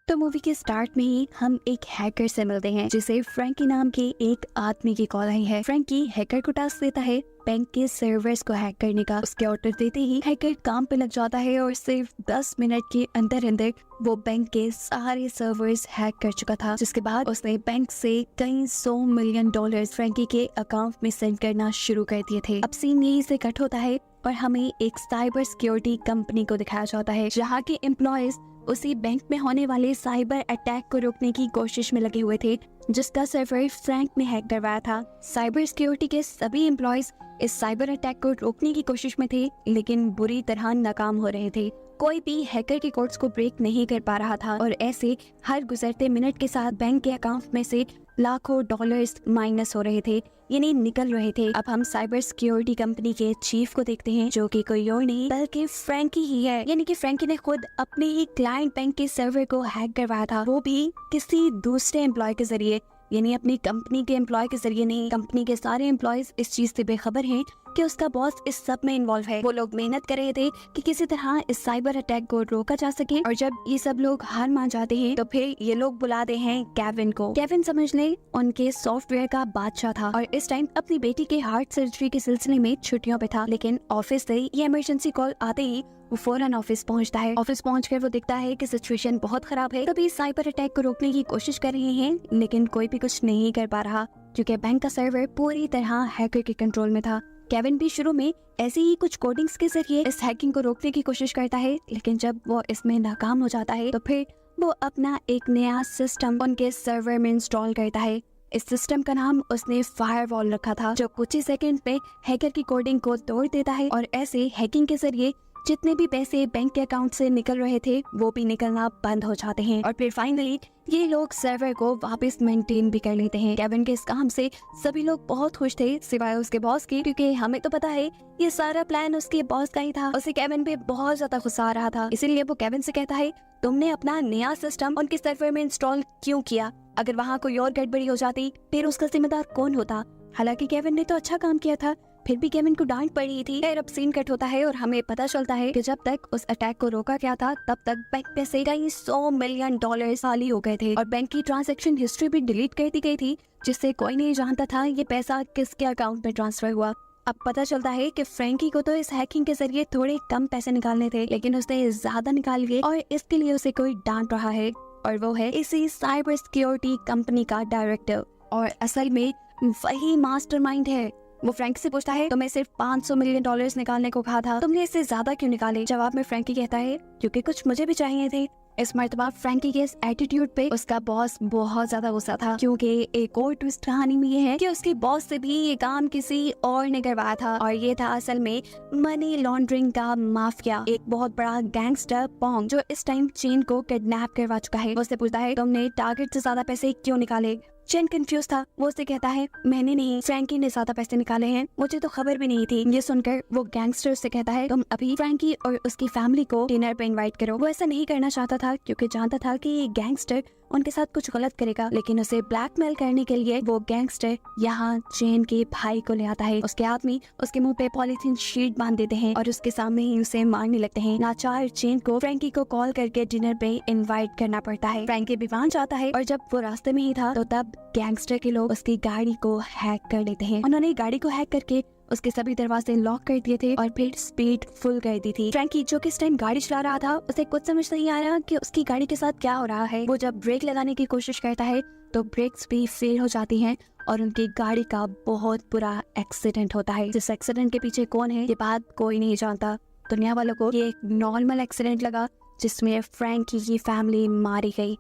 तो मूवी के स्टार्ट में ही हम एक हैकर से मिलते हैं जिसे फ्रैंकी नाम के एक आदमी की कॉल आई है। फ्रैंकी हैकर को टास्क देता है बैंक के सर्वर्स को हैक करने का। उसके ऑर्डर देते ही हैकर काम पे लग जाता है और सिर्फ 10 मिनट के अंदर अंदर वो बैंक के सारे सर्वर्स हैक कर चुका था, जिसके बाद उसने बैंक से कई $100 मिलियन फ्रैंकी के अकाउंट में सेंड करना शुरू कर दिए थे। अब सीन यही से कट होता है और हमें एक साइबर सिक्योरिटी कंपनी को दिखाया जाता है जहाँ के एम्प्लॉयज उसी बैंक में होने वाले साइबर अटैक को रोकने की कोशिश में लगे हुए थे जिसका सर्वर फ्रैंक ने हैक करवाया था। साइबर सिक्योरिटी के सभी एम्प्लॉयज इस साइबर अटैक को रोकने की कोशिश में थे, लेकिन बुरी तरह नाकाम हो रहे थे। कोई भी हैकर के कोड्स को ब्रेक नहीं कर पा रहा था और ऐसे हर गुजरते मिनट के साथ बैंक के अकाउंट में से लाखों डॉलर्स माइनस हो रहे थे, यानी निकल रहे थे। अब हम साइबर सिक्योरिटी कंपनी के चीफ को देखते हैं जो कि कोई और नहीं बल्कि फ्रैंकी ही है। यानी कि फ्रैंकी ने खुद अपने ही क्लाइंट बैंक के सर्वर को हैक करवाया था, वो भी किसी दूसरे एम्प्लॉय के जरिए, यानी अपनी कंपनी के एम्प्लॉय के जरिए नहीं। कंपनी के सारे एम्प्लॉयज इस चीज से बेखबर हैं कि उसका बॉस इस सब में इन्वॉल्व है। वो लोग मेहनत कर रहे थे कि किसी तरह इस साइबर अटैक को रोका जा सके और जब ये सब लोग हार मान जाते हैं तो फिर ये लोग बुलाते हैं केविन को। केविन समझ ले उनके सॉफ्टवेयर का बादशाह था और इस टाइम अपनी बेटी के हार्ट सर्जरी के सिलसिले में छुट्टियों पे था, लेकिन ऑफिस से ये इमरजेंसी कॉल आते ही वो फौरन ऑफिस पहुंचता है। ऑफिस पहुंचकर वो दिखता है कि सिचुएशन बहुत खराब है। तभी साइबर अटैक को रोकने की कोशिश कर रहे हैं, लेकिन कोई भी कुछ नहीं कर पा रहा क्योंकि बैंक का सर्वर पूरी तरह हैकर के कंट्रोल में था। केविन भी शुरू में ऐसे ही कुछ कोडिंग्स के जरिए इस हैकिंग को रोकने की कोशिश करता है, लेकिन जब वो इसमें नाकाम हो जाता है तो फिर वो अपना एक नया सिस्टम उनके सर्वर में इंस्टॉल करता है। इस सिस्टम का नाम उसने फायरवॉल रखा था, जो कुछ ही सेकंड में हैकर की कोडिंग को तोड़ देता है और ऐसे हैकिंग के जरिए जितने भी पैसे बैंक के अकाउंट से निकल रहे थे वो भी निकलना बंद हो जाते हैं और फिर फाइनली ये लोग सर्वर को वापस मेंटेन भी कर लेते हैं। केविन के इस काम से सभी लोग बहुत खुश थे सिवाय उसके बॉस के, क्योंकि हमें तो पता है ये सारा प्लान उसके बॉस का ही था। उसे केविन पे बहुत ज्यादा गुस्सा आ रहा था, इसीलिए वो केविन से कहता है तुमने अपना नया सिस्टम उनके सर्वर में इंस्टॉल क्यों किया? अगर वहाँ कोई और गड़बड़ी हो जाती फिर उसका जिम्मेदार कौन होता? हालांकि केविन ने तो अच्छा काम किया था, फिर भी केविन को डांट पड़ी थी। फिर अब सीन कट होता है और हमें पता चलता है कि जब तक उस अटैक को रोका गया था तब तक बैंक में से कई $100 मिलियन खाली हो गए थे और बैंक की ट्रांजैक्शन हिस्ट्री भी डिलीट कर दी गई थी, जिससे कोई नहीं जानता था ये पैसा किसके अकाउंट में ट्रांसफर हुआ। अब पता चलता है कि फ्रैंकी को तो इस हैकिंग के जरिए थोड़े कम पैसे निकालने थे, लेकिन उसने ज्यादा निकाल लिए और इसके लिए उसे कोई डांट रहा है और वो है इसी साइबर सिक्योरिटी कंपनी का डायरेक्टर और असल में वही मास्टरमाइंड है। वो फ्रैंकी से पूछता है तुम्हें सिर्फ $500 मिलियन निकालने को कहा था, तुमने इससे ज्यादा क्यों निकाले? जवाब में फ्रैंकी कहता है क्योंकि कुछ मुझे भी चाहिए थे। इस मर्तबा फ्रैंकी के इस एटीट्यूड पे उसका बॉस बहुत ज्यादा गुस्सा था, क्योंकि एक और ट्विस्ट कहानी में ये है कि उसके बॉस से भी ये काम किसी और ने करवाया था और ये था असल में मनी लॉन्ड्रिंग का माफिया, एक बहुत बड़ा गैंगस्टर पोंग जो इस टाइम चेन को किडनैप करवा चुका है। वो उससे पूछता है तुमने टारगेट से ज्यादा पैसे क्यों निकाले? चेन कंफ्यूज था, वो उससे कहता है मैंने नहीं, फ्रैंकी ने ज्यादा पैसे निकाले हैं, मुझे तो खबर भी नहीं थी। ये सुनकर वो गैंगस्टर से कहता है तुम अभी फ्रैंकी और उसकी फैमिली को डिनर पे इनवाइट करो। वो ऐसा नहीं करना चाहता था क्योंकि जानता था कि ये गैंगस्टर उनके साथ कुछ गलत करेगा, लेकिन उसे ब्लैकमेल करने के लिए वो गैंगस्टर यहाँ चेन के भाई को ले आता है। उसके आदमी उसके मुंह पे पॉलीथीन शीट बांध देते हैं और उसके सामने ही उसे मारने लगते हैं। लाचार चेन को फ्रैंकी को कॉल करके डिनर पे इनवाइट करना पड़ता है। फ्रैंकी भी वहाँ जाता है और जब वो रास्ते में ही था तो तब गैंगस्टर के लोग उसकी गाड़ी को हैक कर लेते हैं। उन्होंने गाड़ी को हैक करके उसके सभी दरवाजे लॉक कर दिए थे और फिर स्पीड फुल कर दी थी। फ्रैंकी जो कि इस टाइम गाड़ी चला रहा था उसे कुछ समझ नहीं आ रहा कि उसकी गाड़ी के साथ क्या हो रहा है। वो जब ब्रेक लगाने की कोशिश करता है तो ब्रेक्स भी फेल हो जाती हैं और उनकी गाड़ी का बहुत बुरा एक्सीडेंट होता है। जिस एक्सीडेंट के पीछे कौन है ये बात कोई नहीं जानता। दुनिया वालों को ये एक नॉर्मल एक्सीडेंट लगा जिसमें फ्रैंकी की फैमिली मारी गई।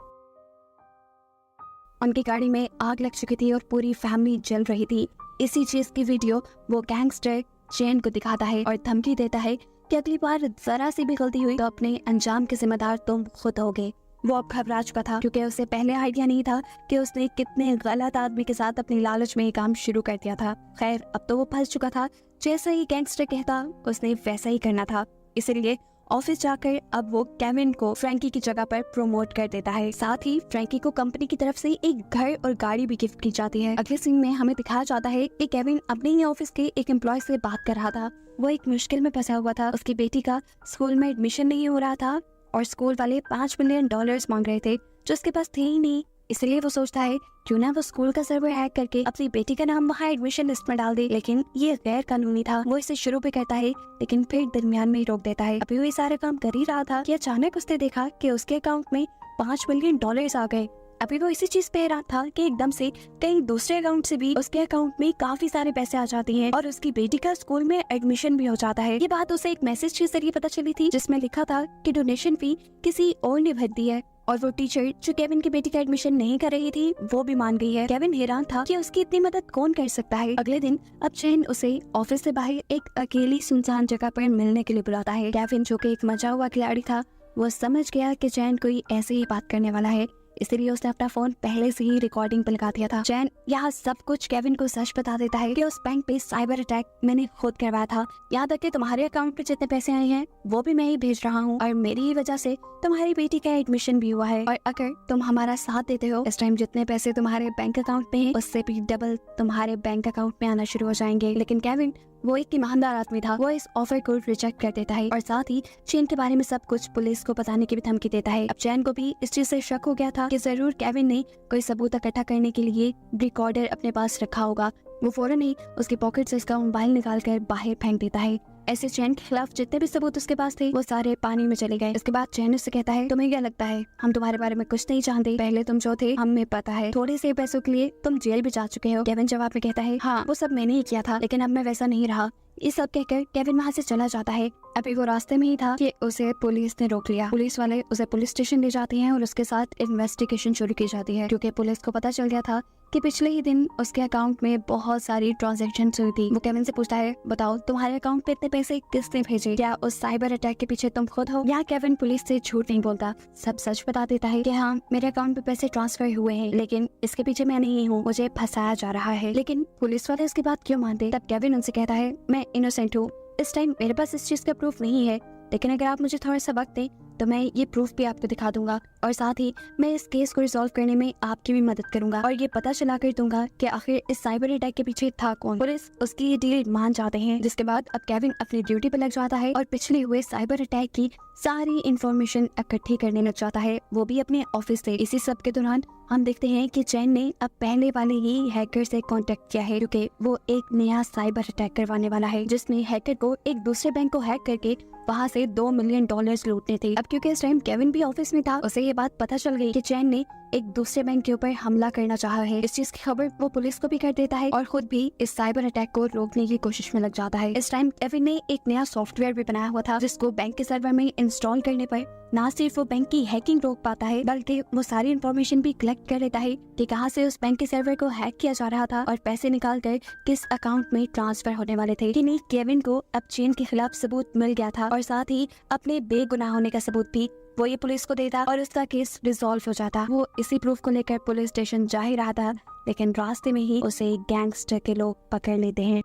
उनकी गाड़ी में आग लग चुकी थी और पूरी फैमिली जल रही थी। इसी चीज की वीडियो वो गैंगस्टर चेन को दिखाता है और धमकी देता है कि अगली बार जरा सी भी गलती हुई तो अपने अंजाम के जिम्मेदार तुम खुद होगे। वो अब घबरा चुका था क्योंकि उसे पहले आइडिया नहीं था कि उसने कितने गलत आदमी के साथ अपनी लालच में ये काम शुरू कर दिया था। खैर अब तो वो फंस चुका था, जैसा ही गैंगस्टर कहता उसने वैसा ही करना था। इसीलिए ऑफिस जाकर अब वो केविन को फ्रैंकी की जगह पर प्रमोट कर देता है। साथ ही फ्रैंकी को कंपनी की तरफ से एक घर और गाड़ी भी गिफ्ट की जाती है। अगले सीन में हमें दिखाया जाता है कि केविन अपने ही ऑफिस के एक एम्प्लॉय से बात कर रहा था। वो एक मुश्किल में फंसा हुआ था, उसकी बेटी का स्कूल में एडमिशन नहीं हो रहा था और स्कूल वाले $5 मिलियन मांग रहे थे जो उसके पास थे ही नहीं। इसलिए वो सोचता है क्यों ना वो स्कूल का सर्वर हैक करके अपनी बेटी का नाम वहाँ एडमिशन लिस्ट में डाल दे। लेकिन ये गैर कानूनी था। वो इसे शुरू भी करता है लेकिन फिर दरमियान में ही रोक देता है। अभी वो ये सारा काम कर ही रहा था कि अचानक उसने देखा कि उसके अकाउंट में $5 मिलियन आ गए। अभी वो इसी चीज पे हैरान था कि एकदम से कई दूसरे अकाउंट से भी उसके अकाउंट में काफी सारे पैसे आ जाते हैं और उसकी बेटी का स्कूल में एडमिशन भी हो जाता है। ये बात उसे एक मैसेज के जरिए पता चली थी जिसमें लिखा था कि डोनेशन फी किसी और ने भर दी है और वो टीचर जो केविन की बेटी का एडमिशन नहीं कर रही थी वो भी मान गई है। केविन हैरान था कि उसकी इतनी मदद कौन कर सकता है। अगले दिन अब चैन उसे ऑफिस से बाहर एक अकेली सुनसान जगह पर मिलने के लिए बुलाता है। केविन जो कि एक मजा हुआ खिलाड़ी था वो समझ गया कि चैन कोई ऐसे ही बात करने वाला है, इसलिए उसने अपना फोन पहले से ही रिकॉर्डिंग पे लगा दिया था। चैन यहाँ सब कुछ केविन को सच बता देता है कि उस बैंक पे साइबर अटैक मैंने खुद करवाया था। यहाँ तक कि तुम्हारे अकाउंट पे जितने पैसे आए हैं वो भी मैं ही भेज रहा हूँ और मेरी ही वजह से तुम्हारी बेटी का एडमिशन भी हुआ है। और अगर तुम हमारा साथ देते हो इस टाइम जितने पैसे तुम्हारे बैंक अकाउंट में हैं उससे भी डबल तुम्हारे बैंक अकाउंट में आना शुरू हो जाएंगे। लेकिन केविन वो एक ईमानदार आदमी था। वो इस ऑफर को रिजेक्ट कर देता है और साथ ही चैन के बारे में सब कुछ पुलिस को बताने की भी धमकी देता है। अब चैन को भी इस चीज से शक हो गया था कि जरूर केविन ने कोई सबूत इकट्ठा करने के लिए रिकॉर्डर अपने पास रखा होगा। वो फौरन ही उसकी पॉकेट से उसका मोबाइल निकाल कर बाहर फेंक देता है। ऐसे चैन के खिलाफ जितने भी सबूत उसके पास थे वो सारे पानी में चले गए। इसके बाद चैन उससे कहता है तुम्हें क्या लगता है हम तुम्हारे बारे में कुछ नहीं जानते, पहले तुम जो थे हमें पता है, थोड़े से पैसों के लिए तुम जेल भी जा चुके हो। केविन जवाब में कहता है हाँ वो सब मैंने ही किया था लेकिन अब मैं वैसा नहीं रहा। ये सब कहकर केविन वहाँ से चला जाता है। अभी वो रास्ते में ही था कि उसे पुलिस ने रोक लिया। पुलिस वाले उसे पुलिस स्टेशन ले जाते हैं और उसके साथ इन्वेस्टिगेशन शुरू की जाती है क्योंकि पुलिस को पता चल गया था कि पिछले ही दिन उसके अकाउंट में बहुत सारी ट्रांजैक्शन हुई थी। वो केविन से पूछता है बताओ तुम्हारे अकाउंट पे इतने पैसे किसने भेजे, क्या उस साइबर अटैक के पीछे तुम खुद हो? यहाँ केविन पुलिस से झूठ नहीं बोलता, सब सच बता देता है कि हाँ मेरे अकाउंट पे पैसे ट्रांसफर हुए हैं लेकिन इसके पीछे मैं नहीं हूँ, मुझे फंसाया जा रहा है। लेकिन पुलिस वाले उसकी बात क्यों मानते? तब केविन उनसे कहता है मैं इनोसेंट हूँ, इस टाइम मेरे पास इस चीज का प्रूफ नहीं है लेकिन अगर आप मुझे थोड़ा सा वक्त दें तो मैं ये प्रूफ भी आपको दिखा दूंगा और साथ ही मैं इस केस को रिजॉल्व करने में आपकी भी मदद करूंगा और ये पता चला कर दूंगा कि आखिर इस साइबर अटैक के पीछे था कौन। पुलिस उसकी ये डील मान जाते हैं जिसके बाद अब केविन अपनी ड्यूटी पर लग जाता है और पिछले हुए साइबर अटैक की सारी इंफॉर्मेशन इकट्ठी करने लग जाता है, वो भी अपने ऑफिस से। इसी सब के दौरान हम देखते हैं कि चैन ने अब पहले वाले ही हैकर से कांटेक्ट किया है क्योंकि वो एक नया साइबर अटैक करवाने वाला है जिसमें हैकर को एक दूसरे बैंक को हैक करके वहाँ से $2 मिलियन लूटने थे। अब क्योंकि इस टाइम केविन भी ऑफिस में था उसे ये बात पता चल गई कि चैन ने एक दूसरे बैंक के ऊपर हमला करना चाहा है। इस चीज की खबर वो पुलिस को भी कर देता है और खुद भी इस साइबर अटैक को रोकने की कोशिश में लग जाता है। इस टाइम केविन ने एक नया सॉफ्टवेयर भी बनाया हुआ था जिसको बैंक के सर्वर में इंस्टॉल करने पर न सिर्फ वो बैंक की हैकिंग रोक पाता है बल्कि वो सारी इन्फॉर्मेशन भी कलेक्ट कर लेता है कि कहाँ से उस बैंक के सर्वर को हैक किया जा रहा था और पैसे निकाल कर किस अकाउंट में ट्रांसफर होने वाले थे। कि नहीं, केविन को अब चैन के खिलाफ सबूत मिल गया था और साथ ही अपने बेगुनाह होने का सबूत भी वो ये पुलिस को देता और उसका केस रिजॉल्व हो जाता। वो इसी प्रूफ को लेकर पुलिस स्टेशन जा ही रहा था लेकिन रास्ते में ही उसे गैंगस्टर के लोग पकड़ लेते हैं।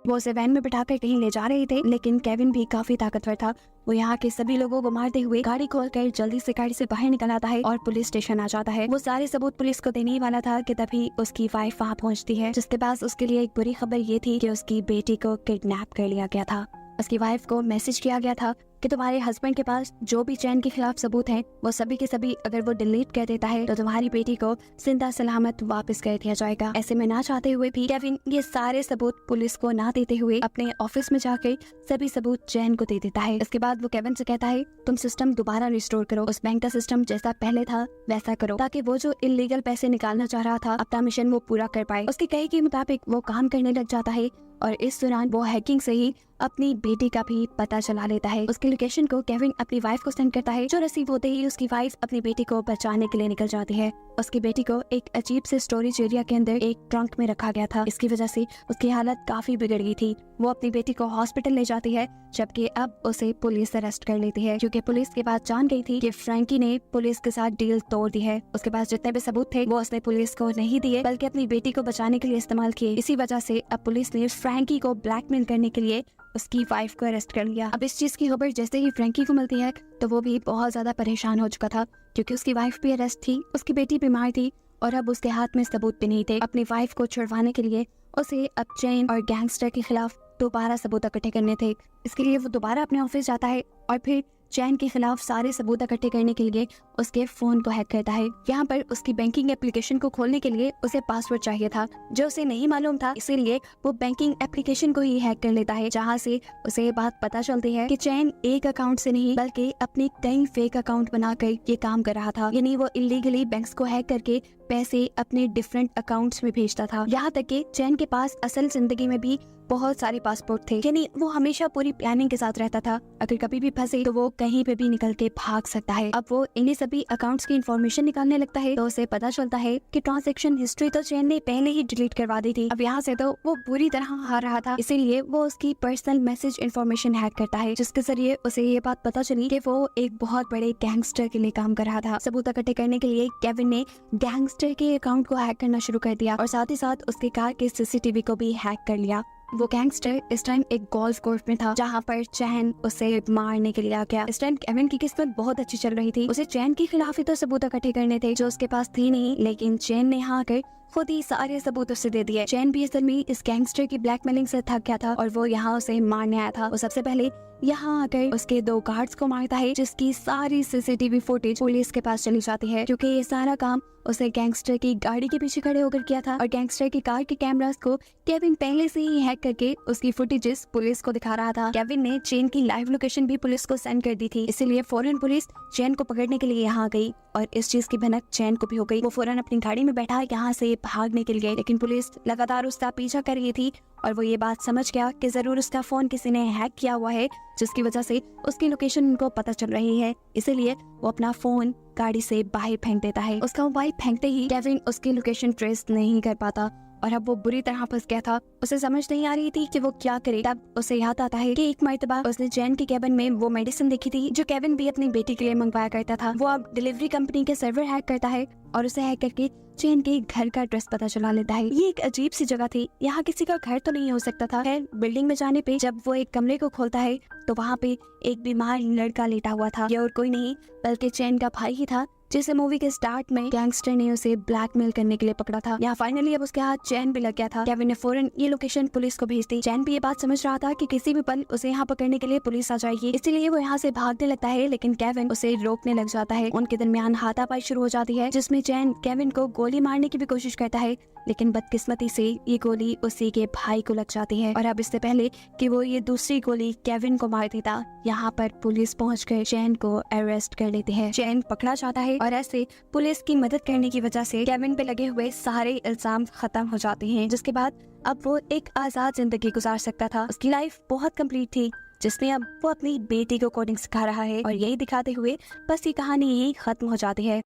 वो उसे वैन में बिठाकर कहीं ले जा रहे थे लेकिन केविन भी काफी ताकतवर था। वो यहाँ के सभी लोगों को मारते हुए गाड़ी खोलकर जल्दी से गाड़ी से बाहर निकल आता है और पुलिस स्टेशन आ जाता है। वो सारे सबूत पुलिस को देने ही वाला था कि तभी उसकी वाइफ वहाँ पहुँचती है जिसके पास उसके लिए एक बुरी खबर ये थी कि उसकी बेटी को किडनैप कर लिया गया था। उसकी वाइफ को मैसेज किया गया था कि तुम्हारे हस्बैंड के पास जो भी चैन के खिलाफ सबूत हैं वो सभी के सभी अगर वो डिलीट कर देता है तो तुम्हारी बेटी को जिंदा सलामत वापस कर दिया जाएगा। ऐसे में ना चाहते हुए भी केविन ये सारे सबूत पुलिस को ना देते हुए अपने ऑफिस में जाकर सभी सबूत चैन को दे देता है। इसके बाद वो केविन से कहता है तुम सिस्टम दोबारा रिस्टोर करो, उस बैंक का सिस्टम जैसा पहले था वैसा करो ताकि वो जो इलीगल पैसे निकालना चाह रहा था अपना मिशन वो पूरा कर पाए। उसके कहे के मुताबिक वो काम करने लग जाता है और इस दौरान वो हैकिंग से ही अपनी बेटी का भी पता चला लेता है। उसकी लोकेशन को केविन अपनी वाइफ को सेंड करता है जो रिसीव होते ही उसकी वाइफ अपनी बेटी को बचाने के लिए निकल जाती है। उसकी बेटी को एक अजीब से स्टोरेज एरिया के अंदर एक ट्रंक में रखा गया था। इसकी वजह से उसकी हालत काफी बिगड़ गई थी। वो अपनी बेटी को हॉस्पिटल ले जाती है जबकि अब उसे पुलिस अरेस्ट कर लेती है क्योंकि पुलिस के बाद जान गई थी कि फ्रैंकी ने पुलिस के साथ डील तोड़ दी है। उसके पास जितने भी सबूत थे वो उसने पुलिस को नहीं दिए बल्कि अपनी बेटी को बचाने के लिए इस्तेमाल किए। इसी वजह से अब पुलिस ने फ्रैंकी को ब्लैकमेल करने के लिए उसकी वाइफ को अरेस्ट कर लिया। अब इस चीज की खबर जैसे ही फ्रैंकी को मिलती है तो वो भी बहुत ज्यादा परेशान हो चुका था क्योंकि उसकी वाइफ भी अरेस्ट थी, उसकी बेटी बीमार थी और अब उसके हाथ में सबूत भी नहीं थे। अपनी वाइफ को छुड़वाने के लिए उसे अब चैन और गैंगस्टर के खिलाफ दोबारा सबूत इकट्ठे करने थे। इसके लिए वो दोबारा अपने ऑफिस जाता है और फिर चैन के खिलाफ सारे सबूत इकट्ठे करने के लिए उसके फोन को हैक करता है। यहाँ पर उसकी बैंकिंग एप्लीकेशन को खोलने के लिए उसे पासवर्ड चाहिए था जो उसे नहीं मालूम था, इसीलिए वो बैंकिंग एप्लीकेशन को ही हैक कर लेता है, जहाँ से उसे ये बात पता चलती है कि चैन एक अकाउंट से नहीं बल्कि अपने कई फेक अकाउंट बनाकर ये काम कर रहा था। यानी वो इलीगली बैंक्स को हैक करके पैसे अपने डिफरेंट अकाउंट्स में भेजता था। यहाँ तक कि चैन के पास असल जिंदगी में भी बहुत सारे पासपोर्ट थे, यानी वो हमेशा पूरी प्लानिंग के साथ रहता था। अगर कभी भी फंसे तो वो कहीं पे भी निकल के भाग सकता है। अब वो इन्हीं सभी अकाउंट्स की इंफॉर्मेशन निकालने लगता है तो उसे पता चलता है कि ट्रांजैक्शन हिस्ट्री तो चैन ने पहले ही डिलीट करवा दी थी। अब यहाँ से तो वो बुरी तरह हार रहा था, इसीलिए वो उसकी पर्सनल मैसेज इंफॉर्मेशन हैक करता है, जिसके जरिए उसे ये बात पता चली कि वो एक बहुत बड़े गैंगस्टर के लिए काम कर रहा था। सबूत इकट्ठे करने के लिए केविन ने गैंगस्टर के अकाउंट को हैक करना शुरू कर दिया और साथ ही साथ उसके कार के सीसीटीवी को भी हैक कर लिया। वो गैंगस्टर इस टाइम एक गोल्फ कोर्स में था जहाँ पर चैन उसे मारने के लिए आ गया। इस टाइम केविन की किस्मत बहुत अच्छी चल रही थी, उसे चैन के खिलाफ ही तो सबूत इकट्ठे करने थे जो उसके पास थी नहीं, लेकिन चैन ने यहाँ आकर खुद ही सारे सबूत उसे दे दिए। चैन भी असल में इस गैंगस्टर की ब्लैकमेलिंग से थक गया था और वो यहाँ उसे मारने आया था। वो सबसे पहले यहाँ आकर उसके 2 गार्ड्स को मारता है, जिसकी सारी सीसीटीवी फुटेज पुलिस के पास चली जाती है, क्योंकि ये सारा काम उसे गैंगस्टर की गाड़ी के पीछे खड़े होकर किया था और गैंगस्टर की कार के कैमरास को केविन पहले से ही हैक करके उसकी फुटेजेस पुलिस को दिखा रहा था। केविन ने चैन की लाइव लोकेशन भी पुलिस को सेंड कर दी थी, इसीलिए फौरन पुलिस चैन को पकड़ने के लिए यहाँ आ गई और इस चीज की भनक चैन को भी हो गई। वो फौरन अपनी गाड़ी में बैठा यहाँ से भागने के लिए, लेकिन पुलिस लगातार उसका पीछा कर रही थी और वो ये बात समझ गया कि जरूर उसका फोन किसी ने हैक किया हुआ है, जिसकी वजह से उसकी लोकेशन उनको पता चल रही है। इसीलिए वो अपना फोन गाड़ी से बाहर फेंक देता है। उसका मोबाइल फेंकते ही केविन उसकी लोकेशन ट्रेस नहीं कर पाता और अब वो बुरी तरह फंस गया था। उसे समझ नहीं आ रही थी कि वो क्या करे। तब उसे याद आता है कि एक मर्तबा उसने चैन के केबिन में वो मेडिसिन देखी थी जो केविन भी अपनी बेटी के लिए मंगवाया करता था। वो अब डिलीवरी कंपनी के सर्वर हैक करता है और उसे हैक करके चैन के घर का एड्रेस पता चला लेता है। ये एक अजीब सी जगह थी, यहाँ किसी का घर तो नहीं हो सकता था। खैर बिल्डिंग में जाने पे जब वो एक कमरे को खोलता है तो वहाँ पे एक बीमार लड़का लेटा हुआ था। ये और कोई नहीं बल्कि चैन का भाई ही था, जिसे मूवी के स्टार्ट में गैंगस्टर ने उसे ब्लैकमेल करने के लिए पकड़ा था। यहाँ फाइनली अब उसके हाथ चैन भी लग गया था। केविन ने फौरन ये लोकेशन पुलिस को भेज दी। चैन भी ये बात समझ रहा था कि किसी भी पल उसे यहाँ पकड़ने के लिए पुलिस आ जाएगी, इसलिए वो यहाँ से भागने लगता है, लेकिन केविन उसे रोकने लग जाता है। उनके दरमियान हाथापाई शुरू हो जाती है, जिसमें चैन केविन को गोली मारने की भी कोशिश करता है, लेकिन बदकिस्मती से ये गोली उसी के भाई को लग जाती है। और अब इससे पहले कि वो ये दूसरी गोली केविन को मार देता, यहाँ पर पुलिस पहुंचकर चैन को अरेस्ट कर लेती है। चैन पकड़ा जाता है और ऐसे पुलिस की मदद करने की वजह से केविन पे लगे हुए सारे इल्जाम खत्म हो जाते हैं, जिसके बाद अब वो एक आजाद जिंदगी गुजार सकता था। उसकी लाइफ बहुत कंप्लीट थी, जिसमें अब वो अपनी बेटी को कोडिंग सिखा रहा है और यही दिखाते हुए बस ये कहानी यही खत्म हो जाती है।